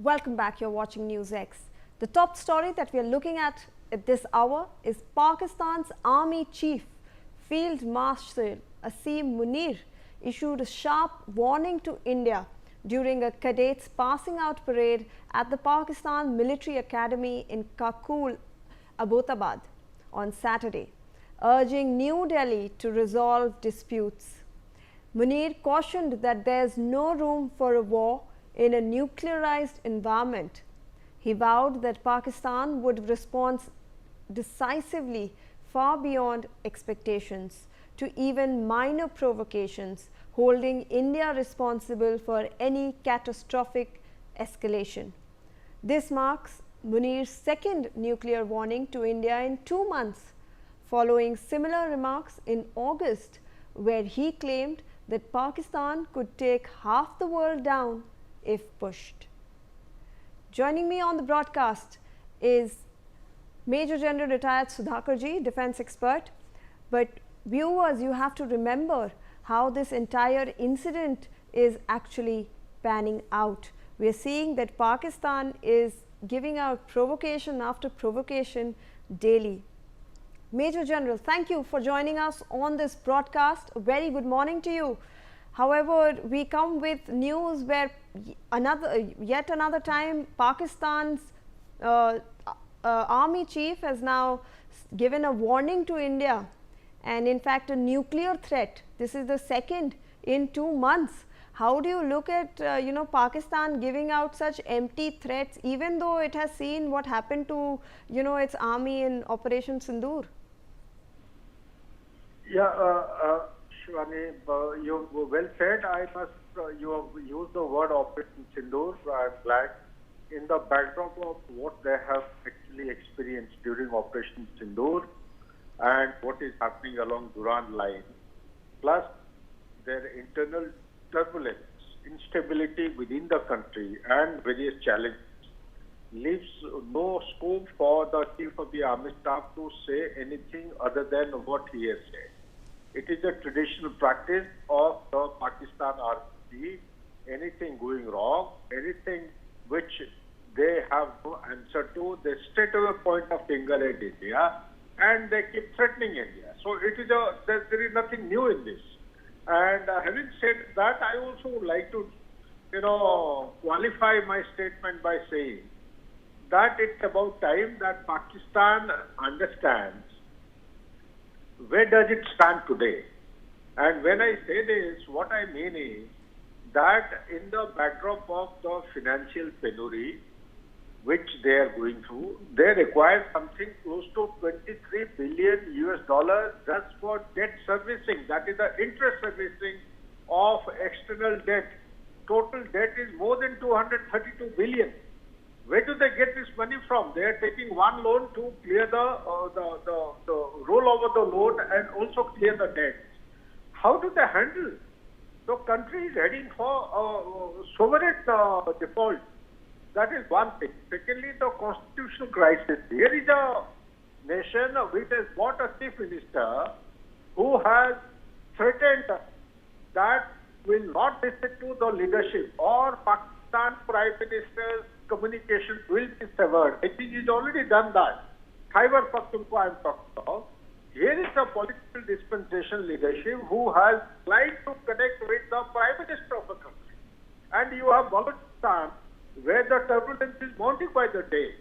Welcome back. You're watching NewsX. The top story that we are looking at this hour is Pakistan's Army Chief Field Marshal Asim Munir issued a sharp warning to India during a cadets passing out parade at the Pakistan Military Academy in Kakul, Abbottabad on Saturday, urging New Delhi to resolve disputes. Munir cautioned that there is no room for a war in a nuclearized environment. He vowed that Pakistan would respond decisively far beyond expectations to even minor provocations, holding India responsible for any catastrophic escalation. This marks Munir's second nuclear warning to India in 2 months, following similar remarks in August, where he claimed that Pakistan could take half the world down if pushed. Joining me on the broadcast is Major General retired Sudhakarji, defense expert. But viewers, you have to remember how this entire incident is actually panning out. We are seeing that Pakistan is giving out provocation after provocation daily. Major General, thank you for joining us on this broadcast. A very good morning to you. However, we come with news where yet another time Pakistan's army chief has now given a warning to India, and in fact a nuclear threat. This is the second in 2 months. How do you look at Pakistan giving out such empty threats, even though it has seen what happened to its army in Operation Sindoor? Yeah, Shivani, you well said. You have used the word Operation Sindoor. I'm glad. In the backdrop of what they have actually experienced during Operation Sindoor and what is happening along Durand line, plus their internal turbulence, instability within the country and various challenges, leaves no scope for the Chief of the Army Staff to say anything other than what he has said. It is a traditional practice of the Pakistan Army. Anything going wrong, anything which they have no answer to, they straight away point of finger at India and they keep threatening India. So it is there is nothing new in this. And having said that, I also would like to, qualify my statement by saying that it's about time that Pakistan understands where does it stand today. And when I say this, what I mean is that in the backdrop of the financial penury which they are going through, they require something close to $23 billion just for debt servicing. That is the interest servicing of external debt. Total debt is more than 232 billion. Where do they get this money from? They are taking one loan to clear the roll over the loan and also clear the debt. How do they handle? The country is heading for sovereign default. That is one thing. Secondly, the constitutional crisis. Here is a nation which has got a chief minister who has threatened that will not listen to the leadership, or Pakistan Prime Minister's communication will be severed. I think he's already done that. Khyber Pakhtunkhwa I am talking about. Here is a political dispensation leadership who has tried to connect with the Prime Minister of the country. And you have Balochistan, where the turbulence is mounting by the day.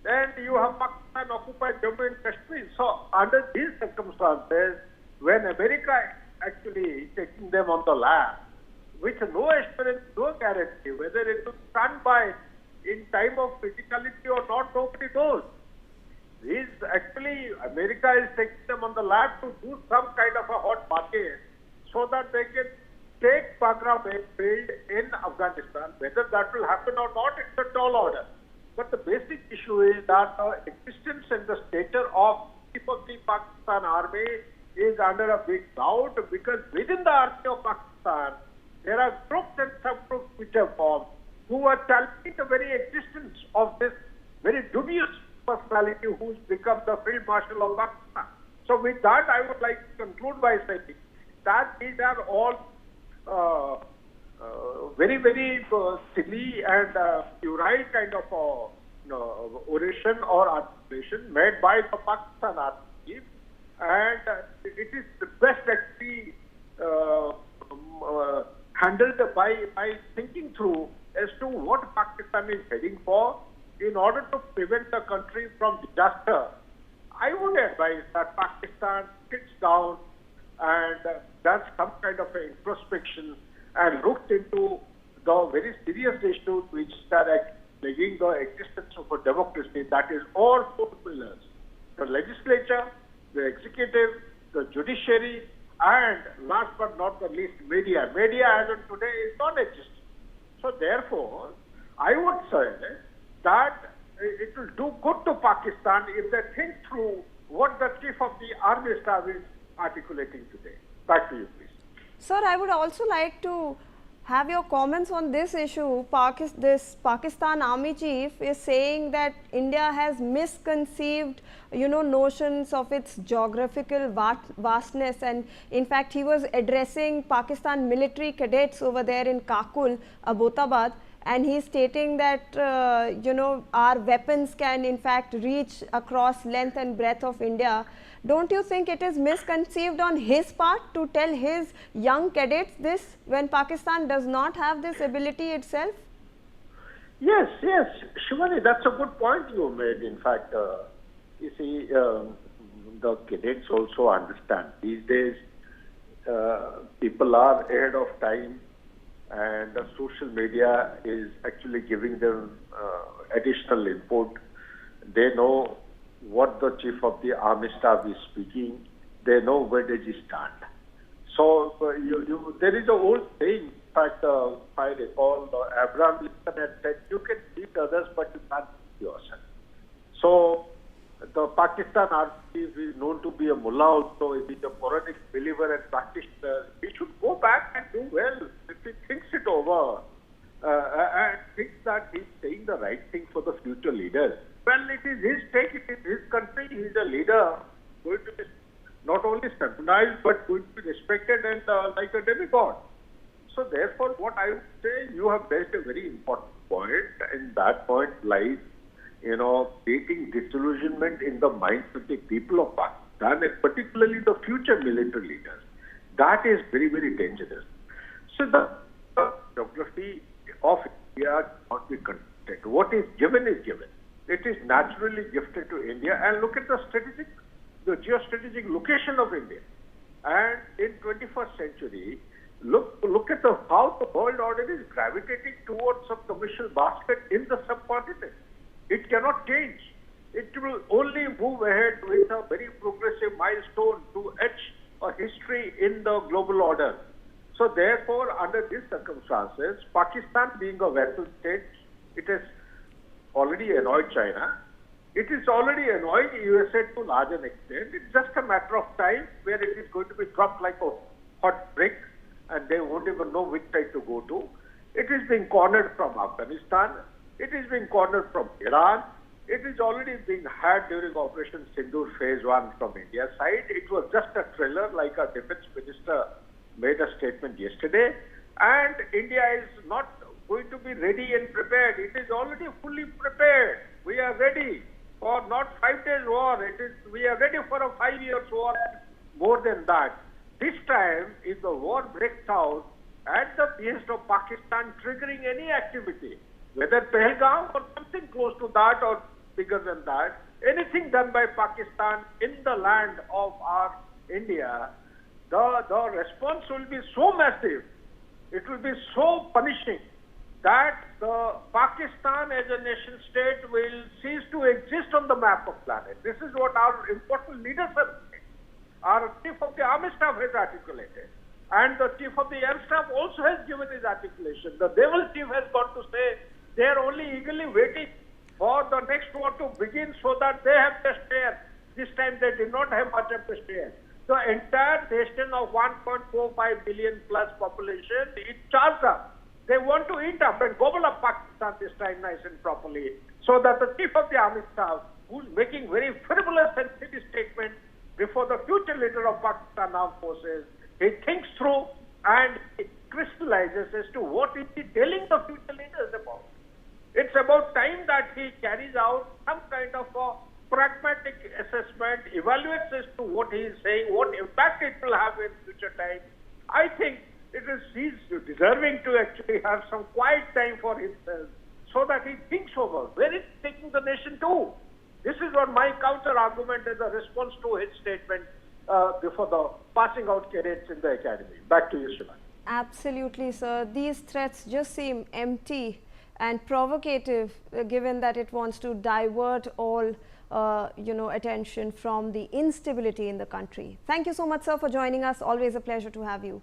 Then you have Pakistan occupied Jammu and Kashmir. So under these circumstances, when America actually taking them on the lap, with no assurance, no guarantee, whether it will stand by in time of criticality or not, nobody knows. America is taking them on the lap to do some kind of a hot market so that they can take Bagram field in Afghanistan. Whether that will happen or not, it's a tall order. But the basic issue is that the existence and the stature of the Pakistan Army is under a big doubt, because within the army of Pakistan, there are groups and subgroups which have formed who are challenging the very existence of this very dubious personality who's become the Field Marshal of Pakistan. So with that, I would like to conclude by saying that these are all very, very silly and puerile kind of oration or articulation made by the Pakistan army chief, and it is the best actually handled by thinking through as to what Pakistan is heading for in order to prevent the country from disaster. I would advise that Pakistan sits down and does some kind of an introspection and looks into the very serious issues which are plaguing the existence of a democracy, that is all four pillars: the legislature, the executive, the judiciary, and last but not the least, media. Media as of today is non-existent. So therefore, I would say that it will do good to Pakistan if they think through what the Chief of the Army Staff is articulating today. Back to you, please. Sir, I would also like to have your comments on this issue. This Pakistan Army Chief is saying that India has misconceived, notions of its geographical vastness, and in fact he was addressing Pakistan military cadets over there in Kakul, Abbottabad, and he is stating that our weapons can in fact reach across length and breadth of India. Don't you think it is misconceived on his part to tell his young cadets this when Pakistan does not have this ability itself? Yes, Shivani, that's a good point you made. In fact, you see, the cadets also understand. These days, people are ahead of time, and the social media is actually giving them additional input. They know what the Chief of the Army Staff is speaking. They know where does he stand. So there is an old saying. In fact, if I recall, Abraham Lincoln had said, "You can beat others, but you can't beat yourself." So the Pakistan Army Chief is known to be a mullah also. He is a Quranic believer and practitioner. He should go back and do well. If he thinks it over and thinks that he's saying the right thing for the future leaders, well, it is his take, it is his country, he is a leader, going to be not only scrutinized, but going to be respected and like a demigod. So therefore, what I would say, you have raised a very important point, and that point lies, creating disillusionment in the minds of the people of Pakistan, and particularly the future military leaders. That is very, very dangerous. So the geography of India cannot be contested. What is given is given. It is naturally gifted to India, and look at the geostrategic location of India. And in 21st century, look at how the world order is gravitating towards a commercial basket in the subcontinent. It cannot change. It will only move ahead with a very progressive milestone to etch a history in the global order. So therefore, under these circumstances, Pakistan being a vassal state, it has already annoyed China. It is already annoying USA to a large extent. It's just a matter of time where it is going to be dropped like a hot brick, and they won't even know which side to go to. It is being cornered from Afghanistan. It is being cornered from Iran. It is already being had during Operation Sindoor Phase 1 from India's side. It was just a trailer, like our defense minister made a statement yesterday. And India is not going to be ready and prepared. It is already fully prepared. We are ready for not 5 days war. We are ready for a 5 years war, more than that. This time, if the war breaks out at the behest of Pakistan triggering any activity, whether Pahalgam or something close to that or bigger than that, anything done by Pakistan in the land of our India, the response will be so massive, it will be so punishing, that the Pakistan as a nation state will cease to exist on the map of planet. This is what our important leaders have said. Our Chief of the Army Staff has articulated. And the Chief of the Air Staff also has given his articulation. The Naval Chief has got to say they are only eagerly waiting for the next war to begin so that they have their share. This time they did not have much of a share. The entire nation of 1.45 billion plus population, it charged up. They want to eat up and gobble up Pakistan this time nice and properly, so that the Chief of the Army Staff, who's making very frivolous and silly statements before the future leader of Pakistan Armed Forces, he thinks through and he crystallizes as to what is he telling the future leaders about. It's about time that he carries out some kind of a pragmatic assessment, evaluates as to what he is saying, what impact it will have in future time. I think he's deserving to actually have some quiet time for himself so that he thinks over where it's taking the nation to. This is what my counter argument is, a response to his statement before the passing out cadets in the academy. Back to you, Shivan. Absolutely, sir. These threats just seem empty and provocative, given that it wants to divert all attention from the instability in the country. Thank you so much, sir, for joining us. Always a pleasure to have you.